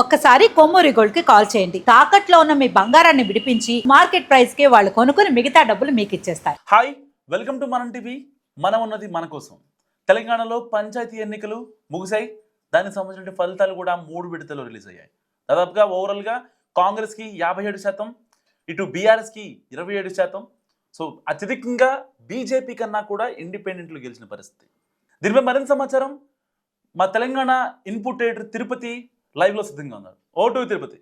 ఒక్కసారి కొమ్మూరి గోల్డ్ కి కాల్ చేయండి. తాకట్లో ఉన్న మీ బంగారాన్ని విడిపించి మార్కెట్ ప్రైస్ కి వాళ్ళు కొనుక్కుని మిగతా డబ్బులు మీకు ఇచ్చేస్తారు. హాయ్, వెల్కమ్ టు మనం టీవీ. మనం ఉన్నది మన కోసం. తెలంగాణలో పంచాయతీ ఎన్నికలు ముగిశాయి. దానికి సంబంధించిన ఫలితాలు కూడా 3 విడతలు రిలీజ్ అయ్యాయి. దాదాపుగా ఓవరాల్గా కాంగ్రెస్కి 57%, ఇటు బీఆర్ఎస్కి 27%. సో అత్యధికంగా బీజేపీ కన్నా కూడా ఇండిపెండెంట్లు గెలిచిన పరిస్థితి. దీనిపై మరింత సమాచారం మా తెలంగాణ ఇన్పుట్ ఎడిటర్ తిరుపతి లైవ్లో సిద్ధంగా ఉన్నారు. ఓటు తిరుపతి.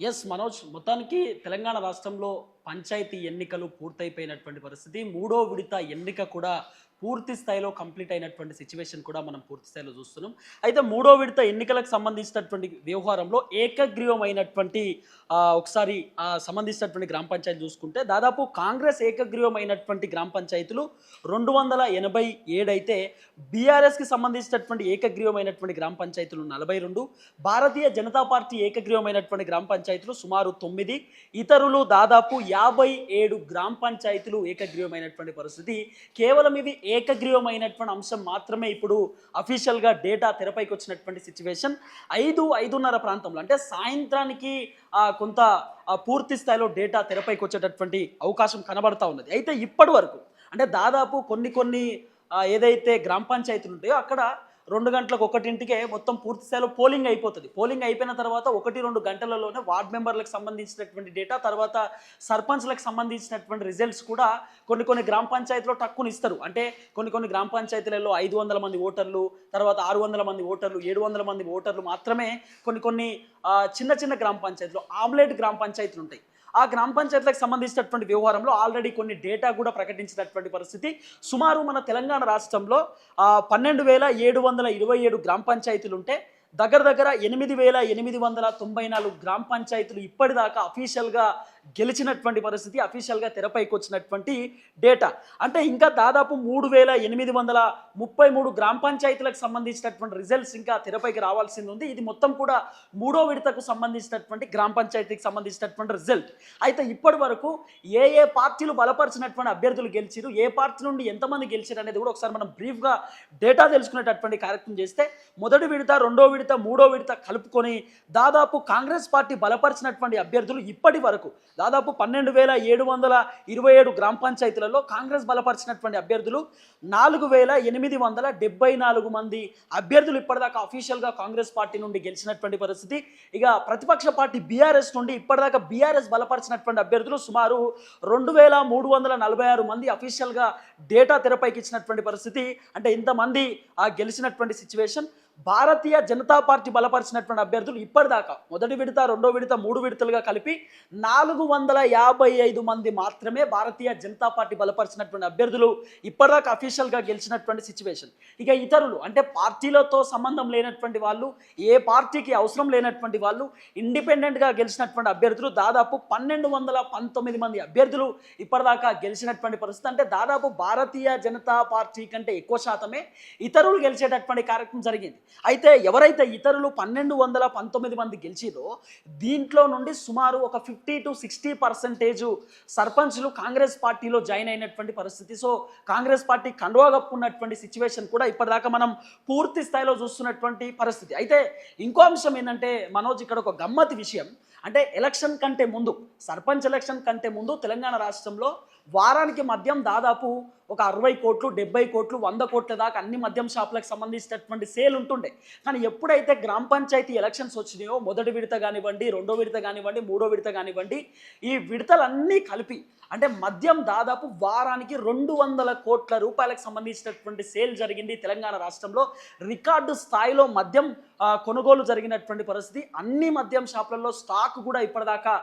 ఎస్ మనోజ్, మొత్తానికి తెలంగాణ రాష్ట్రంలో పంచాయతీ ఎన్నికలు పూర్తయిపోయినటువంటి పరిస్థితి. 3వ విడత ఎన్నిక కూడా పూర్తి స్థాయిలో కంప్లీట్ అయినటువంటి సిచ్యువేషన్ కూడా మనం పూర్తి స్థాయిలో చూస్తున్నాం. అయితే 3వ విడత ఎన్నికలకు సంబంధించినటువంటి వ్యవహారంలో ఏకగ్రీవమైనటువంటి ఒకసారి సంబంధించినటువంటి గ్రామ పంచాయతీ చూసుకుంటే దాదాపు కాంగ్రెస్ ఏకగ్రీవమైనటువంటి గ్రామ పంచాయతీలు 287 అయితే బీఆర్ఎస్కి సంబంధించినటువంటి ఏకగ్రీవమైనటువంటి గ్రామ పంచాయతీలు 42, భారతీయ జనతా పార్టీ ఏకగ్రీవమైనటువంటి గ్రామ పంచాయతీలు సుమారు 9, ఇతరులు దాదాపు 57 గ్రామ పంచాయతీలు ఏకగ్రీవమైనటువంటి పరిస్థితి. కేవలం ఇవి ఏకగ్రీవమైనటువంటి అంశం మాత్రమే ఇప్పుడు అఫీషియల్గా డేటా తెరపైకి వచ్చినటువంటి సిచ్యువేషన్. 5-5:30 ప్రాంతంలో అంటే సాయంత్రానికి కొంత పూర్తి స్థాయిలో డేటా తెరపైకి వచ్చేటటువంటి అవకాశం కనబడతా ఉన్నది. అయితే ఇప్పటి వరకు అంటే దాదాపు కొన్ని ఏదైతే గ్రామ పంచాయతీలు ఉంటాయో అక్కడ 2 గంటలకు 1ంటికే మొత్తం పూర్తి స్థాయిలో పోలింగ్ అయిపోతుంది. పోలింగ్ అయిపోయిన తర్వాత 1-2 గంటలలోనే వార్డ్ మెంబర్లకు సంబంధించినటువంటి డేటా, తర్వాత సర్పంచ్లకు సంబంధించినటువంటి రిజల్ట్స్ కూడా కొన్ని గ్రామ పంచాయతీలో టక్కుని ఇస్తారు. అంటే కొన్ని గ్రామ పంచాయతీలలో 500 మంది ఓటర్లు, తర్వాత 600 మంది ఓటర్లు, 700 మంది ఓటర్లు మాత్రమే కొన్ని చిన్న గ్రామ పంచాయతీలు, ఆమ్లెట్ గ్రామ పంచాయతీలు ఉంటాయి. ఆ గ్రామ పంచాయతీలకు సంబంధించినటువంటి వ్యవహారంలో ఆల్రెడీ కొన్ని డేటా కూడా ప్రకటించినటువంటి పరిస్థితి. సుమారు మన తెలంగాణ రాష్ట్రంలో 12,727 గ్రామ పంచాయతీలు ఉంటే దగ్గర 8,894 గ్రామ పంచాయతీలు ఇప్పటిదాకా అఫీషియల్గా గెలిచినటువంటి పరిస్థితి, అఫీషియల్గా తెరపైకి వచ్చినటువంటి డేటా. అంటే ఇంకా దాదాపు 3,833 గ్రామ పంచాయతీలకు సంబంధించినటువంటి రిజల్ట్స్ ఇంకా తెరపైకి రావాల్సింది ఉంది. ఇది మొత్తం కూడా 3వ విడతకు సంబంధించినటువంటి గ్రామ పంచాయతీకి సంబంధించినటువంటి రిజల్ట్. అయితే ఇప్పటి వరకు ఏ పార్టీలు బలపరిచినటువంటి అభ్యర్థులు గెలిచిరు, ఏ పార్టీ నుండి ఎంతమంది గెలిచారు అనేది కూడా ఒకసారి మనం బ్రీఫ్గా డేటా తెలుసుకునేటటువంటి కార్యక్రమం చేస్తే మొదటి విడత, 2వ విడత, 3వ విడత కలుపుకొని దాదాపు కాంగ్రెస్ పార్టీ బలపరిచినటువంటి అభ్యర్థులు ఇప్పటి వరకు దాదాపు 12,727 గ్రామ పంచాయతీలలో కాంగ్రెస్ బలపరిచినటువంటి అభ్యర్థులు 4,874 మంది అభ్యర్థులు ఇప్పటిదాకా అఫీషియల్గా కాంగ్రెస్ పార్టీ నుండి గెలిచినటువంటి పరిస్థితి. ఇక ప్రతిపక్ష పార్టీ బీఆర్ఎస్ నుండి ఇప్పటిదాకా బీఆర్ఎస్ బలపరిచినటువంటి అభ్యర్థులు సుమారు 2,346 మంది అఫీషియల్గా డేటా తెరపైకి ఇచ్చినటువంటి పరిస్థితి. అంటే ఇంతమంది గెలిచినటువంటి సిచ్యువేషన్. భారతీయ జనతా పార్టీ బలపరిచినటువంటి అభ్యర్థులు ఇప్పటిదాకా మొదటి విడత, 2వ విడత, 3 విడతలుగా కలిపి 455 మంది మాత్రమే భారతీయ జనతా పార్టీ బలపరిచినటువంటి అభ్యర్థులు ఇప్పటిదాకా అఫీషియల్గా గెలిచినటువంటి సిచ్యువేషన్. ఇక ఇతరులు అంటే పార్టీలతో సంబంధం లేనటువంటి వాళ్ళు, ఏ పార్టీకి అవసరం లేనటువంటి వాళ్ళు, ఇండిపెండెంట్గా గెలిచినటువంటి అభ్యర్థులు దాదాపు 1,219 మంది అభ్యర్థులు ఇప్పటిదాకా గెలిచినటువంటి పరిస్థితి. అంటే దాదాపు భారతీయ జనతా పార్టీ కంటే ఎక్కువ శాతమే ఇతరులు గెలిచేటటువంటి కార్యక్రమం జరిగింది. అయితే ఎవరైతే ఇతరులు 1,219 మంది గెలిచిదో దీంట్లో నుండి సుమారు ఒక 50-60% సర్పంచ్లు కాంగ్రెస్ పార్టీలో జాయిన్ అయినటువంటి పరిస్థితి. సో కాంగ్రెస్ పార్టీ కండువా కప్పుకున్నటువంటి సిచ్యువేషన్ కూడా ఇప్పటిదాకా మనం పూర్తి స్థాయిలో చూస్తున్నటువంటి పరిస్థితి. అయితే ఇంకో అంశం ఏంటంటే మనోజ్, ఇక్కడ ఒక గమ్మతి విషయం. అంటే ఎలక్షన్ కంటే ముందు, సర్పంచ్ ఎలక్షన్ కంటే ముందు తెలంగాణ రాష్ట్రంలో వారానికి మద్యం దాదాపు ఒక 60 కోట్లు, 70 కోట్లు, 100 కోట్ల దాకా అన్ని మద్యం షాపులకు సంబంధించినటువంటి సేల్ ఉంటుండే. కానీ ఎప్పుడైతే గ్రామ పంచాయతీ ఎలక్షన్స్ వచ్చినాయో, మొదటి విడత కానివ్వండి, 2వ విడత కానివ్వండి, 3వ విడత కానివ్వండి, ఈ విడతలన్నీ కలిపి అంటే మద్యం దాదాపు వారానికి 200 కోట్ల రూపాయలకు సంబంధించినటువంటి సేల్ జరిగింది తెలంగాణ రాష్ట్రంలో. రికార్డు స్థాయిలో మద్యం కొనుగోలు జరిగినటువంటి పరిస్థితి. అన్ని మద్యం షాపులలో స్టాక్ కూడా ఇప్పటిదాకా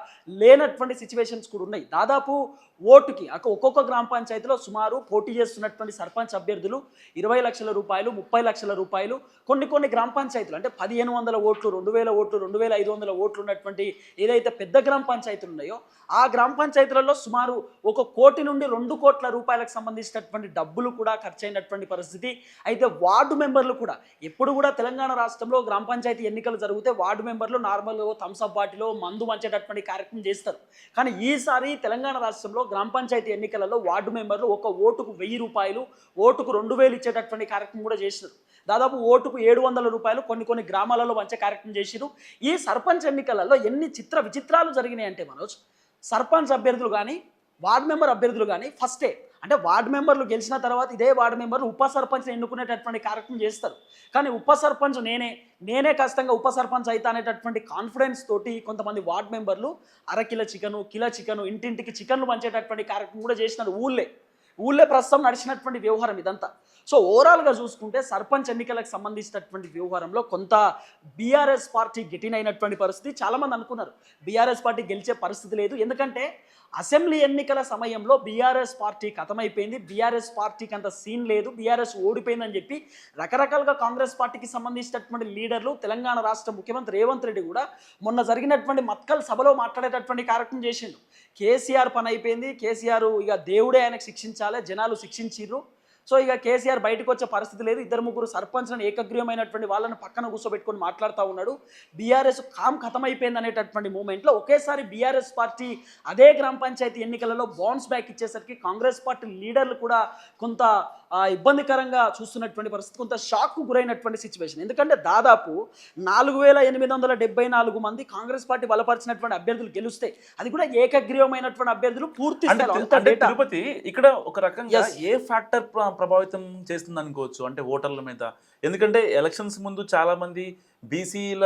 లేనటువంటి సిచ్యువేషన్స్ కూడా ఉన్నాయి. దాదాపు ఓటుకి ఒక్కొక్క గ్రామ పంచాయతీలో సుమారు పోటీ చేస్తున్నటువంటి సర్పంచ్ అభ్యర్థులు 20 లక్షల రూపాయలు, 30 లక్షల రూపాయలు, కొన్ని గ్రామ పంచాయతీలు అంటే 1,500 ఓట్లు, 2,000 ఓట్లు, 2,500 ఓట్లు ఉన్నటువంటి ఏదైతే పెద్ద గ్రామ పంచాయతీలు ఉన్నాయో ఆ గ్రామ పంచాయతీలలో సుమారు 1 కోటి నుండి 2 కోట్ల రూపాయలకు సంబంధించినటువంటి డబ్బులు కూడా ఖర్చు అయినటువంటి పరిస్థితి. అయితే వార్డు మెంబర్లు కూడా ఎప్పుడు కూడా తెలంగాణ రాష్ట్రంలో గ్రామ పంచాయతీ ఎన్నికలు జరిగితే వార్డు మెంబర్లు నార్మల్గా థమ్స్అప్ బాటిలో మందు మంచేటటువంటి కార్యక్రమం చేస్తారు. కానీ ఈసారి తెలంగాణ రాష్ట్రంలో గ్రామ పంచాయతీ ఎన్నికలలో వార్డు మెంబర్లు 1 ఓటు ఓటుకు 1000 రూపాయలు, ఓటుకు 2000 ఇచ్చేటటువంటి కార్యక్రమం కూడా చేసినారు. దాదాపు ఓటుకు 700 రూపాయలు కొన్ని గ్రామాలలో పంచే కార్యక్రమం చేసిరు. ఈ సర్పంచ్ ఎన్నికలలో ఎన్ని విచిత్రాలు జరిగినాయి అంటే మనోజ్, సర్పంచ్ అభ్యర్థులు కానీ వార్డు మెంబర్ అభ్యర్థులు కానీ ఫస్టే అంటే వార్డు మెంబర్లు గెలిచిన తర్వాత ఇదే వార్డు మెంబర్లు ఉప సర్పంచ్ని ఎన్నుకునేటటువంటి కార్యక్రమం చేస్తారు. కానీ ఉప సర్పంచ్ నేనే ఖచ్చితంగా ఉప సర్పంచ్ అవుతా అనేటటువంటి కాన్ఫిడెన్స్ తోటి కొంతమంది వార్డు మెంబర్లు అరకిల చికెను ఇంటింటికి చికెన్లు పంచేటటువంటి కార్యక్రమం కూడా చేసినారు. ఊళ్ళే ప్రస్తుతం నడిచినటువంటి వ్యవహారం ఇదంతా. సో ఓవరాల్గా చూసుకుంటే సర్పంచ్ ఎన్నికలకు సంబంధించినటువంటి వ్యవహారంలో కొంత బీఆర్ఎస్ పార్టీ గెటిన్ అయినటువంటి పరిస్థితి. చాలామంది అనుకున్నారు బీఆర్ఎస్ పార్టీ గెలిచే పరిస్థితి లేదు, ఎందుకంటే అసెంబ్లీ ఎన్నికల సమయంలో బీఆర్ఎస్ పార్టీ ఖతమైపోయింది, బీఆర్ఎస్ పార్టీకి అంత సీన్ లేదు, బీఆర్ఎస్ ఓడిపోయిందని చెప్పి రకరకాలుగా కాంగ్రెస్ పార్టీకి సంబంధించినటువంటి లీడర్లు, తెలంగాణ రాష్ట్ర ముఖ్యమంత్రి రేవంత్ రెడ్డి కూడా మొన్న జరిగినటువంటి మత్కల్ సభలో మాట్లాడేటటువంటి కార్యక్రమం చేసిండు. కేసీఆర్ పని అయిపోయింది, కేసీఆర్ ఇక దేవుడే ఆయనకు శిక్షించాలి, జనాలు శిక్షించిర్రు, సో ఇక కేసీఆర్ బయటకు వచ్చే పరిస్థితి లేదు, 2-3 సర్పంచ్లను ఏకగ్రీవమైనటువంటి వాళ్ళని పక్కన కూర్చోబెట్టుకొని మాట్లాడుతూ ఉన్నాడు, బీఆర్ఎస్ ఖతమైపోయింది అనేటటువంటి మూమెంట్లో ఒకేసారి బీఆర్ఎస్ పార్టీ అదే గ్రామ పంచాయతీ ఎన్నికలలో బౌన్స్ బ్యాక్ ఇచ్చేసరికి కాంగ్రెస్ పార్టీ లీడర్లు కూడా కొంత ఇబ్బందికరంగా చూస్తున్నటువంటి పరిస్థితి, కొంత షాక్కు గురైనటువంటి సిచ్యువేషన్. ఎందుకంటే దాదాపు 4874 మంది కాంగ్రెస్ పార్టీ బలపరిచినటువంటి అభ్యర్థులు గెలుస్తే అది కూడా ఏకగ్రీవమైనటువంటి అభ్యర్థులు పూర్తి తిరుపతి ఇక్కడ ఒక రకంగా ఏ ఫ్యాక్టర్ ప్రభావితం చేస్తుంది అనుకోవచ్చు అంటే ఓటర్ల మీద? ఎందుకంటే ఎలక్షన్స్ ముందు చాలా మంది బీసీల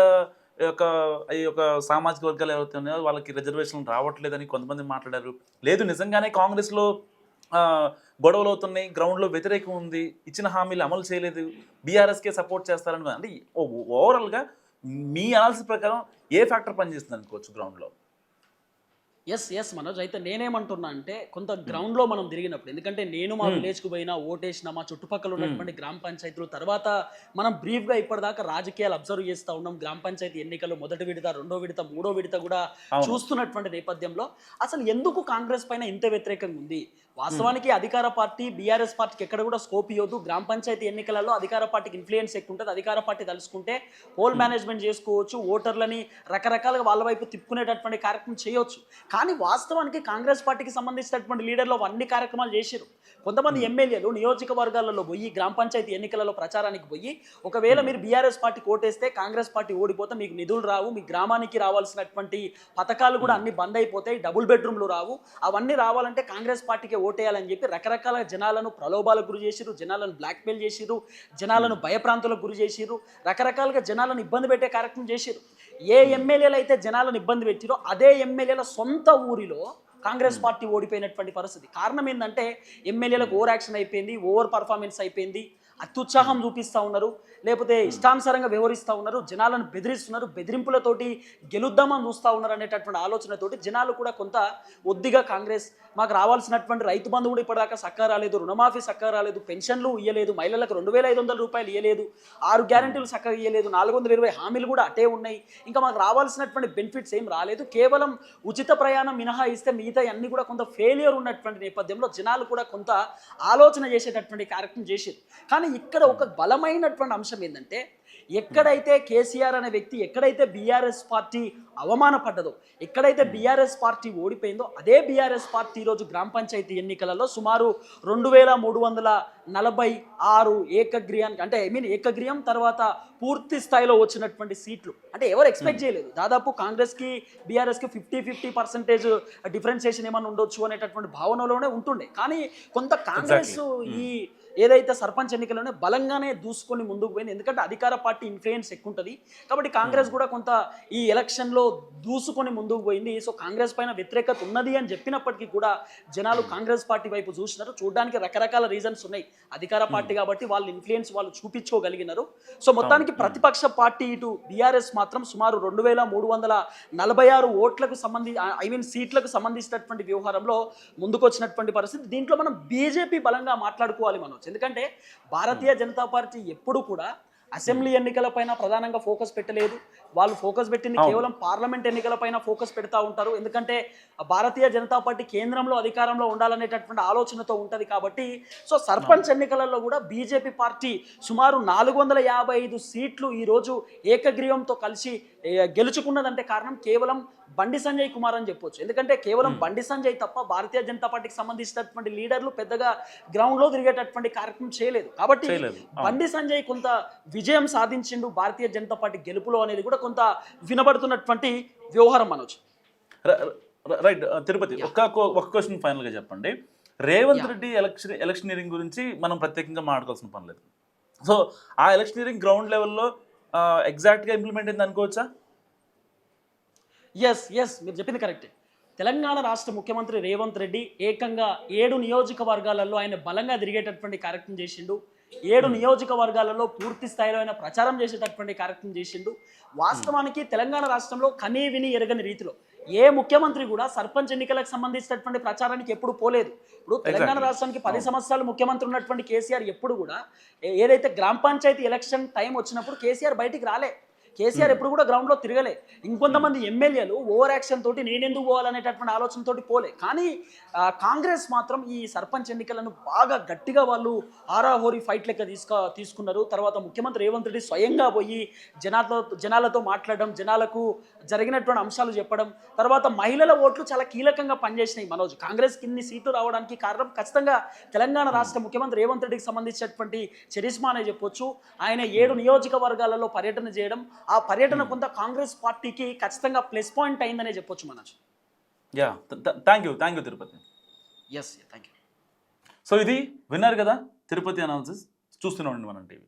యొక్క సామాజిక వర్గాలు ఎవరైతే ఉన్నాయో వాళ్ళకి రిజర్వేషన్ రావట్లేదని కొంతమంది మాట్లాడారు. లేదు నిజంగానే కాంగ్రెస్లో గొడవలు అవుతున్నాయి, గ్రౌండ్లో వ్యతిరేకం ఉంది, ఇచ్చిన హామీలు అమలు చేయలేదు, బీఆర్ఎస్కే సపోర్ట్ చేస్తారని, అంటే ఓవరాల్గా మీ అనాలిసిస్ ప్రకారం ఏ ఫ్యాక్టర్ పనిచేస్తుంది అనుకోవచ్చు గ్రౌండ్లో? ఎస్ మనోజ్, అయితే నేనేమంటున్నా అంటే కొంత గ్రౌండ్లో మనం తిరిగినప్పుడు, ఎందుకంటే నేను మా విలేజ్కు పోయినా ఓటేసిన మా చుట్టుపక్కల ఉన్నటువంటి గ్రామ పంచాయతీలు, తర్వాత మనం బ్రీఫ్గా ఇప్పటిదాకా రాజకీయాలు అబ్జర్వ్ చేస్తూ ఉన్నాం, గ్రామ పంచాయతీ ఎన్నికలు 1వ విడత 2వ విడత 3వ విడత కూడా చూస్తున్నటువంటి నేపథ్యంలో అసలు ఎందుకు కాంగ్రెస్ పైన ఇంత వ్యతిరేకంగా ఉంది? వాస్తవానికి అధికార పార్టీ బీఆర్ఎస్ పార్టీకి ఎక్కడ కూడా స్కోప్ ఇవ్వదు, గ్రామ పంచాయతీ ఎన్నికలలో అధికార పార్టీకి ఇన్ఫ్లుయెన్స్ ఎక్కువ ఉంటుంది, అధికార పార్టీ తలుచుకుంటే పోల్ మేనేజ్మెంట్ చేసుకోవచ్చు, ఓటర్లని రకరకాలుగా వాళ్ళ వైపు తిప్పుకునేటటువంటి కార్యక్రమం చేయవచ్చు. కానీ వాస్తవానికి కాంగ్రెస్ పార్టీకి సంబంధించినటువంటి లీడర్లు అన్ని కార్యక్రమాలు చేశారు. కొంతమంది ఎమ్మెల్యేలు నియోజకవర్గాలలో పోయి గ్రామ పంచాయతీ ఎన్నికలలో ప్రచారానికి పోయి ఒకవేళ మీరు బీఆర్ఎస్ పార్టీకి ఓటేస్తే కాంగ్రెస్ పార్టీ ఓడిపోతే మీకు నిధులు రావు, మీ గ్రామానికి రావాల్సినటువంటి పథకాలు కూడా అన్ని బంద్ అయిపోతాయి, డబుల్ బెడ్రూమ్లు రావు, అవన్నీ రావాలంటే కాంగ్రెస్ పార్టీకి ఓటేయాలని చెప్పి రకరకాల జనాలను ప్రలోభాలకు గురి చేసిరు, జనాలను బ్లాక్మెయిల్ చేసిరు, జనాలను భయప్రాంతులకు గురి చేసిరు, రకరకాలుగా జనాలను ఇబ్బంది పెట్టే కార్యక్రమం చేసిరు. ఏ ఎమ్మెల్యేలు అయితే జనాలను ఇబ్బంది పెట్టిరో అదే ఎమ్మెల్యేల సొంత ఊరిలో కాంగ్రెస్ పార్టీ ఓడిపోయినటువంటి పరిస్థితి. కారణం ఏంటంటే ఎమ్మెల్యేలకు ఓవర్ యాక్షన్ అయిపోయింది, ఓవర్ పర్ఫార్మెన్స్ అయిపోయింది, అత్యుత్సాహం చూపిస్తూ ఉన్నారు, లేకపోతే ఇష్టానుసారంగా వ్యవహరిస్తూ ఉన్నారు, జనాలను బెదిరిస్తున్నారు, బెదిరింపులతోటి గెలుద్దామని చూస్తూ ఉన్నారు అనేటటువంటి ఆలోచనతోటి జనాలు కూడా కొంత ఒద్దిగా కాంగ్రెస్ మాకు రావాల్సినటువంటి రైతు బంధు కూడా ఇప్పటిదాకా సక్కా రాలేదు, రుణమాఫీ సక్కా రాలేదు, పెన్షన్లు ఇవ్వలేదు, మహిళలకు 2500 రూపాయలు ఇవ్వలేదు, 6 గ్యారెంటీలు సక్కగా ఇవ్వలేదు, 420 హామీలు కూడా అటే ఉన్నాయి, ఇంకా మాకు రావాల్సినటువంటి బెనిఫిట్స్ ఏం రాలేదు, కేవలం ఉచిత ప్రయాణం మినహాయిస్తే మిగతా అన్ని కూడా కొంత ఫెయిల్యూర్ ఉన్నటువంటి నేపథ్యంలో జనాలు కూడా కొంత ఆలోచన చేసేటటువంటి కార్యక్రమం చేశారు. కానీ ఇక్కడ ఒక బలమైనటువంటి అంశం ఏంటంటే ఎక్కడైతే కేసీఆర్ అనే వ్యక్తి ఎక్కడైతే బీఆర్ఎస్ పార్టీ అవమానపడ్డదో, ఎక్కడైతే బీఆర్ఎస్ పార్టీ ఓడిపోయిందో అదే బీఆర్ఎస్ పార్టీ ఈరోజు గ్రామ పంచాయతీ ఎన్నికలలో సుమారు 2346 ఏకగ్రీయానికి అంటే ఏకగ్రీయం తర్వాత పూర్తి స్థాయిలో వచ్చినటువంటి సీట్లు అంటే ఎవరు ఎక్స్పెక్ట్ చేయలేదు. దాదాపు కాంగ్రెస్కి బీఆర్ఎస్కి 50% డిఫరెన్సియేషన్ ఏమైనా ఉండొచ్చు అనేటటువంటి భావనలోనే ఉంటుండే. కానీ కొంత కాంగ్రెస్ ఈ ఏదైతే సర్పంచ్ ఎన్నికలోనే బలంగానే దూసుకొని ముందుకు పోయింది, ఎందుకంటే అధికార పార్టీ ఇన్ఫ్లుయెన్స్ ఎక్కువ ఉంటుంది కాబట్టి కాంగ్రెస్ కూడా కొంత ఈ ఎలక్షన్లో దూసుకొని ముందుకు పోయింది. సో కాంగ్రెస్ పైన వ్యతిరేకత ఉన్నది అని చెప్పినప్పటికీ కూడా జనాలు కాంగ్రెస్ పార్టీ వైపు చూసినారు. చూడడానికి రకరకాల రీజన్స్ ఉన్నాయి, అధికార పార్టీ కాబట్టి వాళ్ళ ఇన్ఫ్లుయెన్స్ వాళ్ళు చూపించుకోగలిగినారు. సో మొత్తానికి ప్రతిపక్ష పార్టీ ఇటు బీఆర్ఎస్ మాత్రం సుమారు 2346 ఓట్లకు సీట్లకు సంబంధించినటువంటి వ్యవహారంలో ముందుకొచ్చినటువంటి పరిస్థితి. దీంట్లో మనం బీజేపీ బలంగా మాట్లాడుకోవాలి మనం, ఎందుకంటే భారతీయ జనతా పార్టీ ఎప్పుడు కూడా అసెంబ్లీ ఎన్నికలపైన ప్రధానంగా ఫోకస్ పెట్టలేదు, వాళ్ళు ఫోకస్ పెట్టింది కేవలం పార్లమెంట్ ఎన్నికలపైన ఫోకస్ పెడతా ఉంటారు. ఎందుకంటే భారతీయ జనతా పార్టీ కేంద్రంలో అధికారంలో ఉండాలనేటటువంటి ఆలోచనతో ఉంటుంది కాబట్టి. సో సర్పంచ్ ఎన్నికలలో కూడా బీజేపీ పార్టీ సుమారు 455 సీట్లు ఈరోజు ఏకగ్రీవంతో కలిసి గెలుచుకున్నదంటే కారణం కేవలం బండి సంజయ్ కుమార్ అని చెప్పొచ్చు. ఎందుకంటే కేవలం బండి సంజయ్ తప్ప భారతీయ జనతా పార్టీకి సంబంధించినటువంటి లీడర్లు పెద్దగా గ్రౌండ్ లో తిరిగేటటువంటి కార్యక్రమం చేయలేదు. కాబట్టి బండి సంజయ్ కొంత విజయం సాధించిండు భారతీయ జనతా పార్టీ గెలుపులో అనేది కూడా కొంత వినబడుతున్నటువంటి వ్యవహారం మనోజ్. రైట్ తిరుపతి, ఒక క్వశ్చన్ ఫైనల్ గా చెప్పండి. రేవంత్ రెడ్డి ఎలక్షనీరింగ్ గురించి మనం ప్రత్యేకంగా మాట్లాడుకోవాల్సిన పని లేదు. సో ఆ ఎలక్షనీరింగ్ గ్రౌండ్ లెవెల్లో ఎగ్జాక్ట్గా ఇంప్లిమెంట్ అయింది అనుకోవచ్చా? ఎస్ మీరు చెప్పింది కరెక్టే. తెలంగాణ రాష్ట్ర ముఖ్యమంత్రి రేవంత్ రెడ్డి ఏకంగా 7 నియోజకవర్గాలలో ఆయన బలంగా తిరిగేటటువంటి కార్యక్రమం చేసిండు. 7 నియోజకవర్గాలలో పూర్తి స్థాయిలో ఆయన ప్రచారం చేసేటటువంటి కార్యక్రమం చేసిండు. వాస్తవానికి తెలంగాణ రాష్ట్రంలో కనీ విని ఎరగని రీతిలో ఏ ముఖ్యమంత్రి కూడా సర్పంచ్ ఎన్నికలకు సంబంధించినటువంటి ప్రచారానికి ఎప్పుడు పోలేదు. ఇప్పుడు తెలంగాణ రాష్ట్రానికి 10 సంవత్సరాలు ముఖ్యమంత్రి ఉన్నటువంటి కేసీఆర్ ఎప్పుడు కూడా ఏదైతే గ్రామ పంచాయతీ ఎలక్షన్ టైం వచ్చినప్పుడు కేసీఆర్ బయటికి రాలే. కేసీఆర్ ఎప్పుడు కూడా గ్రౌండ్లో తిరగలే. ఇంకొంతమంది ఎమ్మెల్యేలు ఓవర్ యాక్షన్ తోటి నేనెందుకు పోవాలనేటటువంటి ఆలోచనతోటి పోలే. కానీ కాంగ్రెస్ మాత్రం ఈ సర్పంచ్ ఎన్నికలను బాగా గట్టిగా వాళ్ళు ఆరాహోరీ ఫైట్ లెక్క తీసుకున్నారు. తర్వాత ముఖ్యమంత్రి రేవంత్ రెడ్డి స్వయంగా పోయి జనాలతో మాట్లాడడం, జనాలకు జరిగినటువంటి అంశాలు చెప్పడం, తర్వాత మహిళల ఓట్లు చాలా కీలకంగా పనిచేసినాయి మనోజ్. కాంగ్రెస్ కిన్ని సీట్లు రావడానికి కారణం ఖచ్చితంగా తెలంగాణ రాష్ట్ర ముఖ్యమంత్రి రేవంత్ రెడ్డికి సంబంధించినటువంటి చరిస్మా అనే చెప్పొచ్చు. ఆయన 7 నియోజకవర్గాలలో పర్యటన చేయడం, ఆ పర్యటన కొంత కాంగ్రెస్ పార్టీకి ఖచ్చితంగా ప్లస్ పాయింట్ అయిందనే చెప్పొచ్చు Manoj. Thank you Tirupati. Thank you. So ఇది విన్నారు కదా తిరుపతి అనాలిసిస్. చూస్తూనే ఉండండి మనం టీవీ.